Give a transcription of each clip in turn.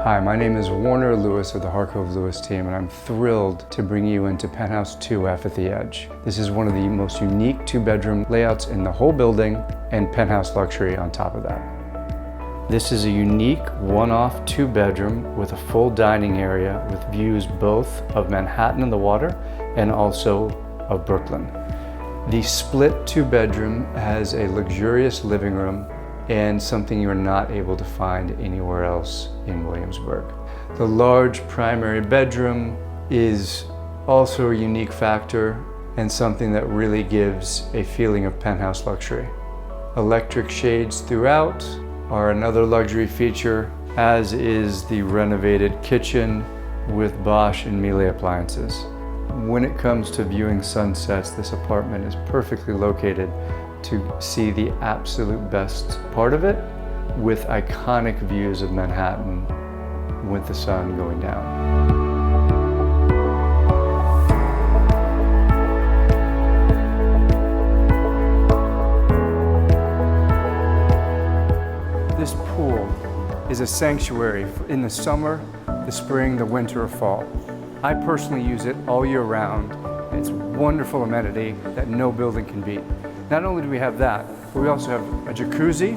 Hi, my name is Warner Lewis of the Harkovlewis team, and I'm thrilled to bring you into Penthouse 2F at the Edge. This is one of the most unique two-bedroom layouts in the whole building, and penthouse luxury on top of that. This is a unique one-off two-bedroom with a full dining area with views both of Manhattan and the water and also of Brooklyn. The split two-bedroom has a luxurious living room and something you're not able to find anywhere else in Williamsburg. The large primary bedroom is also a unique factor and something that really gives a feeling of penthouse luxury. Electric shades throughout are another luxury feature, as is the renovated kitchen with Bosch and Miele appliances. When it comes to viewing sunsets, this apartment is perfectly located to see the absolute best part of it, with iconic views of Manhattan with the sun going down. This pool is a sanctuary in the summer, the spring, the winter, or fall. I personally use it all year round. It's a wonderful amenity that no building can beat. Not only do we have that, but we also have a jacuzzi,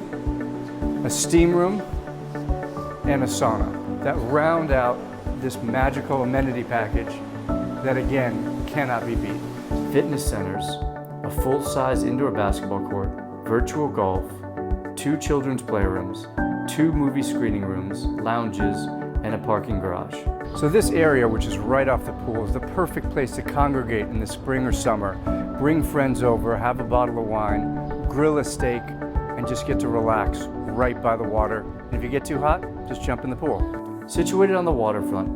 a steam room, and a sauna that round out this magical amenity package that, again, cannot be beat. Fitness centers, a full-size indoor basketball court, virtual golf, 2 children's playrooms, 2 movie screening rooms, lounges, and a parking garage. So this area, which is right off the pool, is the perfect place to congregate in the spring or summer. Bring friends over, have a bottle of wine, grill a steak, and just get to relax right by the water. And if you get too hot, just jump in the pool. Situated on the waterfront,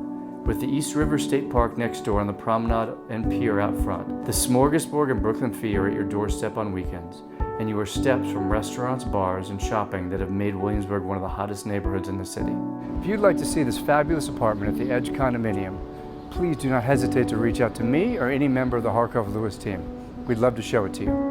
with the East River State Park next door on the promenade and pier out front, the Smorgasburg and Brooklyn Fee are at your doorstep on weekends, and you are steps from restaurants, bars, and shopping that have made Williamsburg one of the hottest neighborhoods in the city. If you'd like to see this fabulous apartment at the Edge Condominium, please do not hesitate to reach out to me or any member of the Harkovlewis team. We'd love to show it to you.